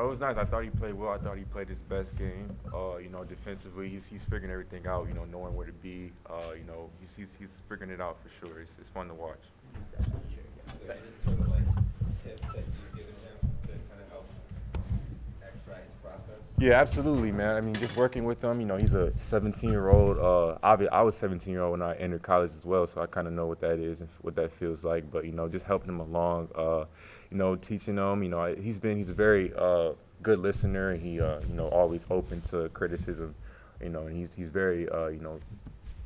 Oh, it was nice. I thought he played well. I thought he played his best game. Defensively, he's figuring everything out. Knowing where to be. He's figuring it out for sure. It's fun to watch. Is there any sort of like tips that you've given him to kind of help expedite his process? Yeah, absolutely, man. I mean, just working with him. He's a 17-year-old. I was 17-year-old when I entered college as well, so I kind of know what that is and what that feels like. But just helping him along. Teaching him. He's a very good listener. He always open to criticism. And he's very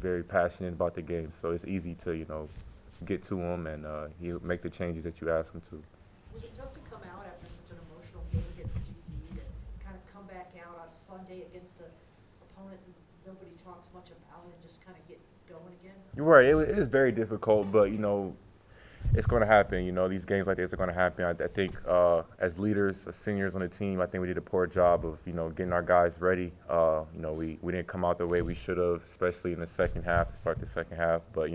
very passionate about the game. So it's easy to get to him, and he'll make the changes that you ask him to. Was it tough to come out after such an emotional game against GCE to kind of come back out on Sunday against an opponent nobody talks much about and just kind of get going again? You're right. It is very difficult, but it's going to happen. These games like this are going to happen. I think as leaders, as seniors on the team, I think we did a poor job of getting our guys ready. We didn't come out the way we should have, especially in the second half, to start the second half. But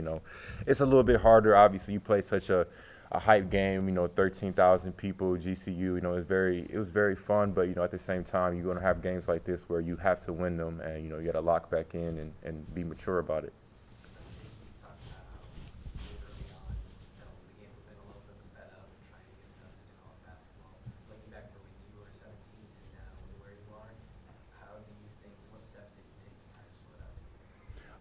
it's a little bit harder. Obviously, you play such a hype game. 13,000 people, GCU. It was very fun. But at the same time, you're going to have games like this where you have to win them, and you got to lock back in and be mature about it.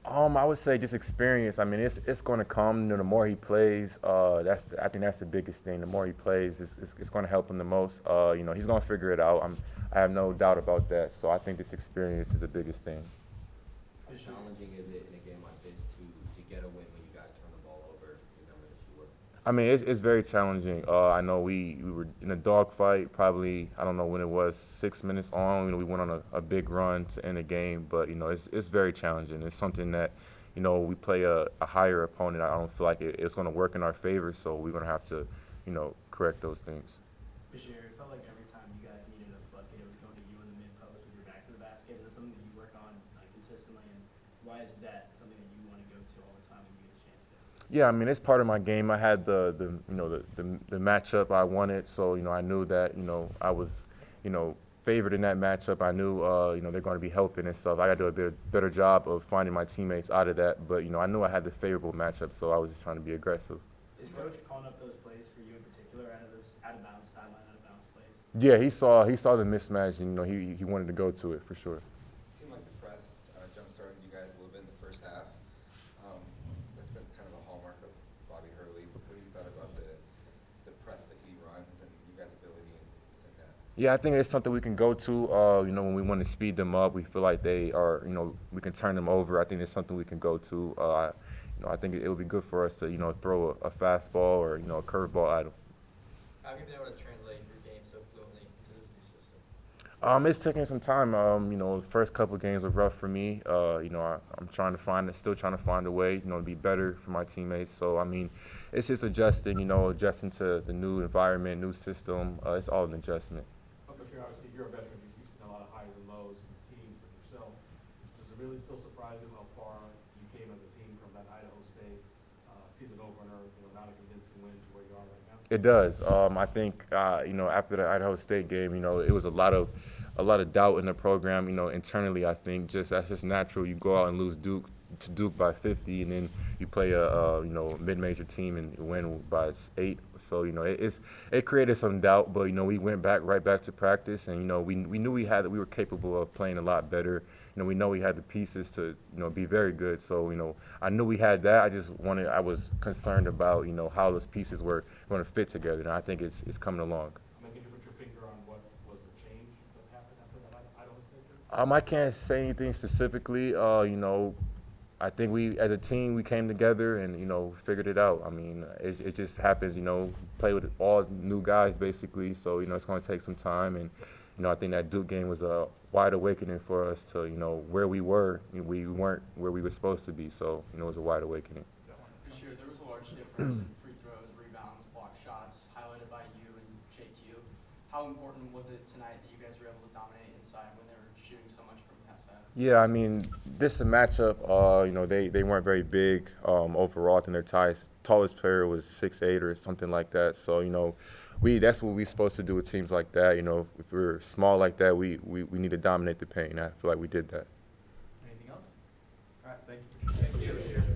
I would say just experience. I mean, it's going to come. The more he plays, I think that's the biggest thing. The more he plays, it's going to help him the most. He's going to figure it out. I have no doubt about that. So I think this experience is the biggest thing. How challenging is it in a game like this to get a win when you guys turn the ball over in the number that you were? I mean, it's very challenging. I know we were in a dogfight. Probably I don't know when it was 6 minutes on. We went on a big run to end the game, but it's very challenging. It's something that we play a higher opponent. I don't feel like it's going to work in our favor, so we're going to have to correct those things. Basheer, it felt like every time you guys needed a bucket, it was going to you in the mid post with your back to the basket. Is that something that you work on consistently, and why is that something that you want to go to all the time when you get a chance to? Yeah, I mean it's part of my game. I had the matchup I wanted, so I knew that I was favored in that matchup. I knew they're going to be helping and stuff. I got to do a better job of finding my teammates out of that. But I knew I had the favorable matchup, so I was just trying to be aggressive. Is coach calling up those plays for you in particular, out of those out of bounds sideline out of bounds plays? Yeah, he saw the mismatch, and he wanted to go to it for sure. It seemed like the press jump-started you guys a little bit in the first half. That's been kind of a hallmark of Bobby Hurley. What do you thought about the press that he runs and you guys' ability and things like that? Yeah, I think it's something we can go to. When we want to speed them up, we feel like they are. We can turn them over. I think it's something we can go to. I think it would be good for us to throw a fastball or a curveball at them. How have you been able to translate your game so fluently into this new system? It's taking some time. The first couple of games were rough for me. I'm still trying to find a way, to be better for my teammates. So, I mean, it's just adjusting, adjusting to the new environment, new system. It's all an adjustment. But you're obviously you're a veteran. You've seen a lot of highs and lows with teams with yourself. Does it really still surprise you how far you came as a team from that Idaho State season opener, not a convincing win to where you are right now? It does. I think after the Idaho State game, it was a lot of doubt in the program. Internally, I think that's just natural. You go out and lose Duke by 50, and then you play a mid-major team and win by 8. So it created some doubt, but we went right back to practice, and we knew we were capable of playing a lot better. We know we had the pieces to be very good. So I knew we had that. I was concerned about how those pieces were going to fit together, and I think it's coming along. I mean, can you put your finger on what was the change that happened after that Idaho State game? I can't say anything specifically. I think we, as a team, we came together and figured it out. I mean, it just happens. Play with all new guys basically, so it's going to take some time. And I think that Duke game was a wide awakening for us to where we were. We weren't where we were supposed to be, so it was a wide awakening. This year, there was a large difference in free throws, rebounds, block shots, highlighted by you and JQ. How important was it tonight that you guys were able to dominate inside when they were shooting so much from that side? Yeah, I mean, this is a matchup. They weren't very big overall. I think their tallest player was 6'8" or something like that. So that's what we're supposed to do with teams like that. You know, if we're small like that, we need to dominate the paint. I feel like we did that. Anything else? All right, thank you.